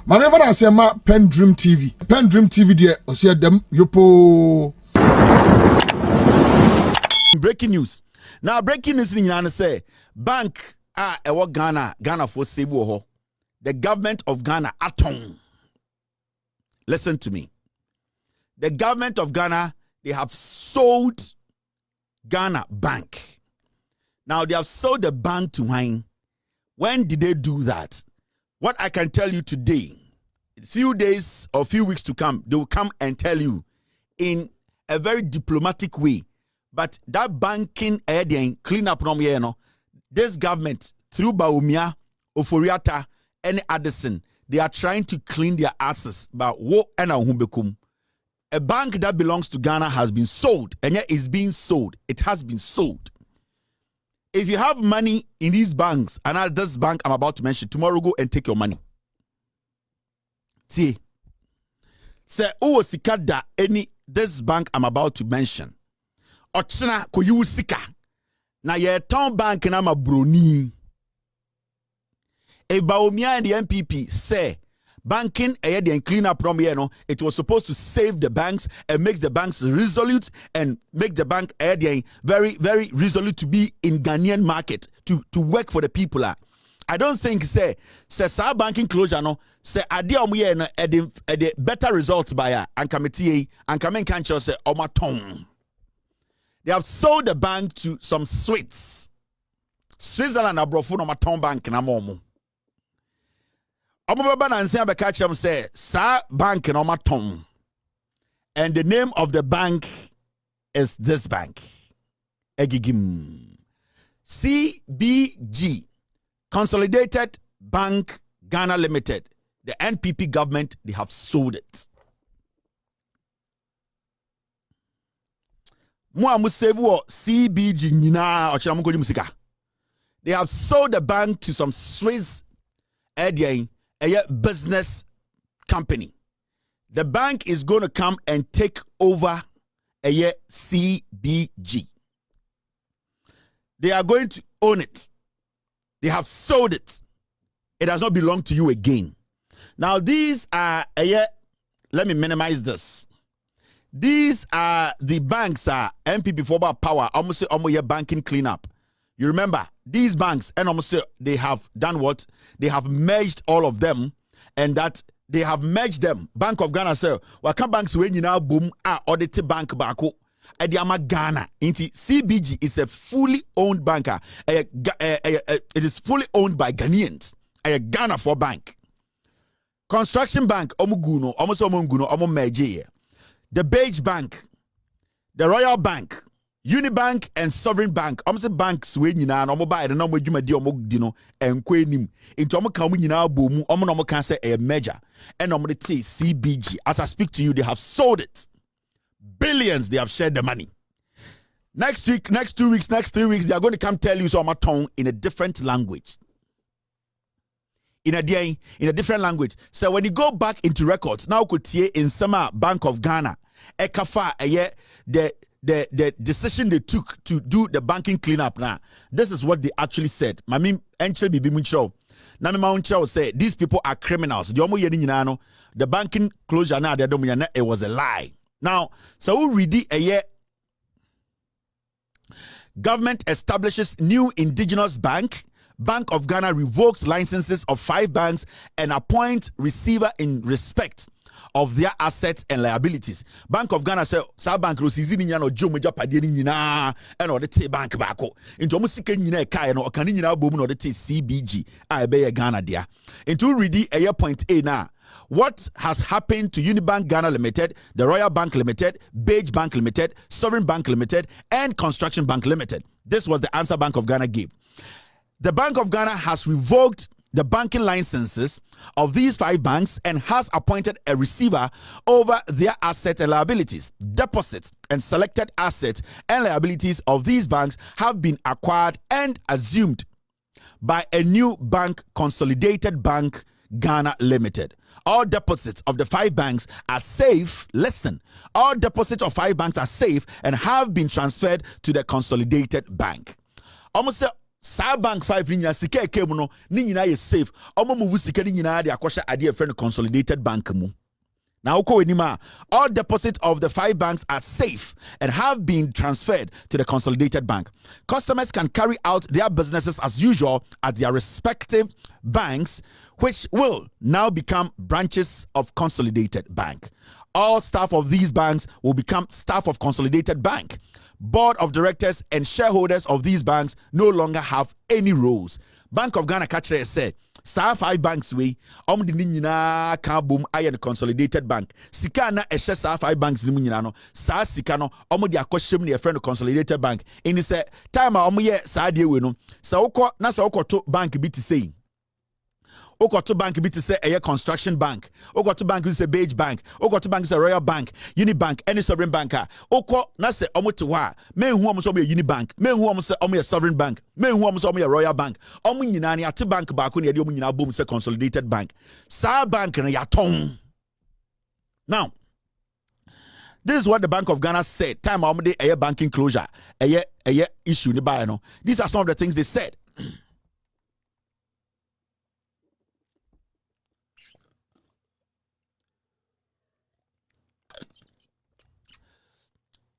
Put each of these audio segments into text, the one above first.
Mame fa say ma PENDREAM TV. PENDREAM TV there o say dem yopo. Breaking news. Now breaking news ni nyina say bank ewo Ghana for save ho. The government of Ghana aton. Listen to me. The government of Ghana, they have sold Ghana Bank. Now they have sold the bank to wine. When did they do that? What I can tell you today, a few days or few weeks to come, they will come and tell you in a very diplomatic way. But that banking clean up from here, this government through Baumia, Oforiata, and Addison, they are trying to clean their asses. But what and a bank that belongs to Ghana has been sold, and yet is being sold. It has been sold. If you have money in these banks, and at this bank I'm about to mention, tomorrow go and take your money. See, say sikada any this bank I'm about to mention. Ochina ko you sika. Na ye town bank na ma broni. If Baumia and the MPP say banking and clean up from here, it was supposed to save the banks and make the banks resolute and make the bank very, very resolute to be in Ghanaian market to work for the people. I don't think say banking closure say idea the better results by and committee and coming cancer say omaton. They have sold the bank to some Switzerland abrofo no maton bank na momo. Omobaba na nsia be catch them say sa bank no maton. And the name of the bank is this bank. Egigim. CBG, Consolidated Bank Ghana Limited. The NPP government, they have sold it. CBG nina ochiramuko musika. They have sold the bank to some Swiss business company. The bank is going to come and take over CBG. They are going to own it. They have sold it. It does not belong to you again. Now these are let me minimize this. These are the banks MPP for power. Almost say almost banking cleanup. You remember these banks and almost say they have done what? They have merged all of them, and that they have merged them. Bank of Ghana say, "Waka banks when you now boom audit bank bako." Ediama Ghana. CBG is a fully owned banker. It is fully owned by Ghanaians. A Ghana for bank. Construction bank omuguno almost omunguno omumeje. The Beige Bank, the Royal Bank, Unibank, and Sovereign Bank. Almost banks when you know no buy the number you may do dino and quenim into omukamina boom omonomo can say a measure and CBG. As I speak to you, they have sold it. Billions they have shared the money. Next week, next 2 weeks, next 3 weeks, they are going to come tell you so my tongue in a different language. In a different language. So when you go back into records, now could see in Sama Bank of Ghana, Ekafa the decision they took to do the banking cleanup now. This is what they actually said. Mami enche bibi muncho. Nami mauncho say these people are criminals. The banking closure now it was a lie. Now, so we read government establishes new indigenous bank. Bank of Ghana revokes licenses of 5 banks and appoints receiver in respect of their assets and liabilities. Bank of Ghana say sa bank rosizi ni nyano jomo japade ni nyina and or the bank bako. Into musike nyina kai no okani nyina bomu no the CBG a be Ghana dia. Into ready a point A now. What has happened to Unibank Ghana Limited, the Royal Bank Limited, Beige Bank Limited, Sovereign Bank Limited, and Construction Bank Limited? This was the answer Bank of Ghana gave. The Bank of Ghana has revoked the banking licenses of these 5 banks and has appointed a receiver over their assets and liabilities. Deposits and selected assets and liabilities of these banks have been acquired and assumed by a new bank, Consolidated Bank Ghana Limited. All deposits of the 5 banks are safe. Listen, all deposits of 5 banks are safe and have been transferred to the Consolidated Bank. Almost Sa bank 5 nyina sika ekemu no ni nyina ye safe. Omo move sika ni nyina de akosha ade e friend consolidated bank mu. Now, all deposits of the 5 banks are safe and have been transferred to the consolidated bank. Customers can carry out their businesses as usual at their respective banks, which will now become branches of Consolidated Bank. All staff of these banks will become staff of Consolidated Bank. Board of directors and shareholders of these banks no longer have any roles. Bank of Ghana catcher said, Sa 5 banks we the nyina ka boom aye Consolidated Bank sika na ehye sa 5 banks ni nyina no sa sika no de akɔhyem ne friend Consolidated Bank ini say time a ye sa de we no sa wokɔ na sa wokɔto bank bi te say to bank bi to say a construction bank. To bank is a beige bank. To bank is a royal bank. Unibank, any sovereign banker. Na say omo wa. Men who almost a Unibank. Men who almost a sovereign bank. Men who almost a royal bank. Nyina ni ati bank back when you nyina boom say Consolidated Bank. Sa bank na yaton. Now, this is what the Bank of Ghana said. Time omde a banking closure. A issue ni ba no. These are some of the things they said.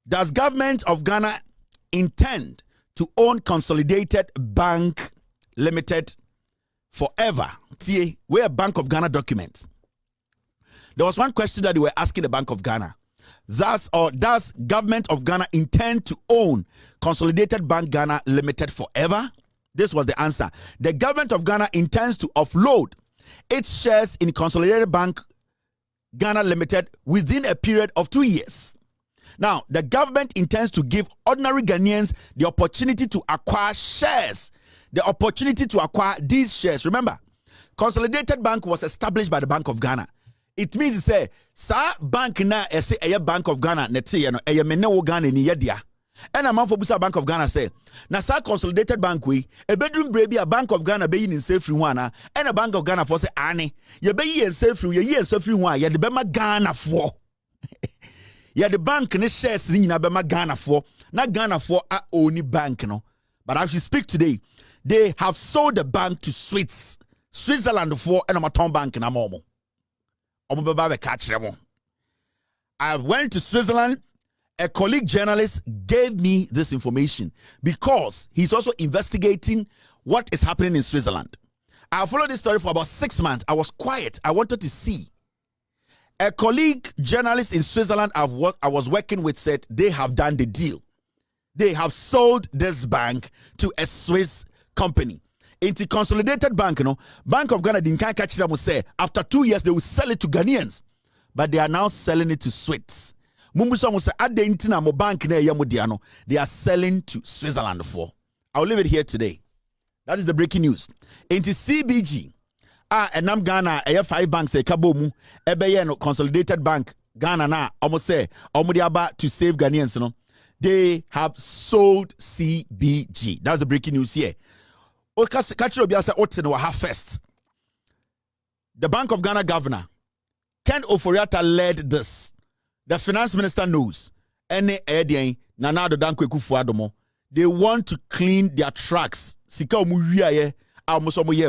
Does government of Ghana intend to own Consolidated Bank Limited forever? We're a Bank of Ghana document. There was one question that they were asking the Bank of Ghana. Does government of Ghana intend to own Consolidated Bank Ghana Limited forever? This was the answer. The government of Ghana intends to offload its shares in Consolidated Bank Ghana Limited within a period of 2 years. Now, the government intends to give ordinary Ghanaians the opportunity to acquire shares. The opportunity to acquire these shares. Remember, Consolidated Bank was established by the Bank of Ghana. It means to say, sa bank na say a Bank of Ghana neti no e mene wo Ghana ni yedia. And a man for Busa Bank of Ghana say, na sa Consolidated Bank we a bedroom baby a Bank of Ghana be in safe free one and a Bank of Ghana for say ane ye be in safe free ye in safe free one ye the bema Ghana for. Yeah, the bank ne shares ni nyina bema Ghana for. Na Ghana for a only bank no. But as we speak today, they have sold the bank to Switzerland for and a town bank na momo. Omo beba be catch them. I went to Switzerland. A colleague journalist gave me this information because he's also investigating what is happening in Switzerland. I followed this story for about 6 months. I was quiet. I wanted to see. A colleague journalist in Switzerland I was working with said they have done the deal. They have sold this bank to a Swiss company. Into Consolidated Bank, Bank of Ghana didn't catch them. Say after 2 years they will sell it to Ghanaians, but they are now selling it to Swiss. They are selling to Switzerland for. I'll leave it here today. That is the breaking news. Into CBG. And I'm Ghana, 5 banks, a kabomu, no Consolidated Bank, Ghana na, almost say, about to save Ghanaians, they have sold CBG. That's the breaking news here. First, the Bank of Ghana governor, Ken Oforiatta, led this. The finance minister knows. They want to clean their tracks.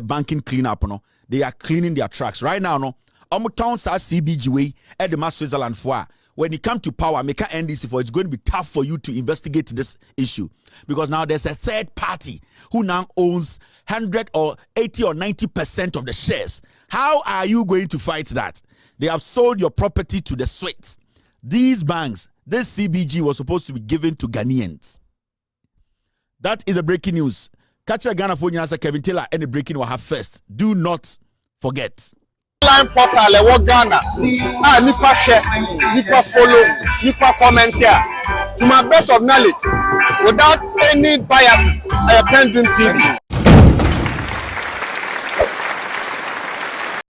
Banking cleanup, they are cleaning their tracks right now. Town CBG way at the Switzerland for. When you come to power, make an NDC for it's going to be tough for you to investigate this issue because now there's a third party who now owns 100 or 80 or 90% of the shares. How are you going to fight that? They have sold your property to the Swiss. These banks, this CBG was supposed to be given to Ghanaians. That is a breaking news. Catch a Ghana phone answer Kevin Taylor and the breaking will have first. Do not forget. Online portal ewo Ghana. Nipa share, nipa follow, nipa comment here. To my best of knowledge, without any biases, PENDREAM TV.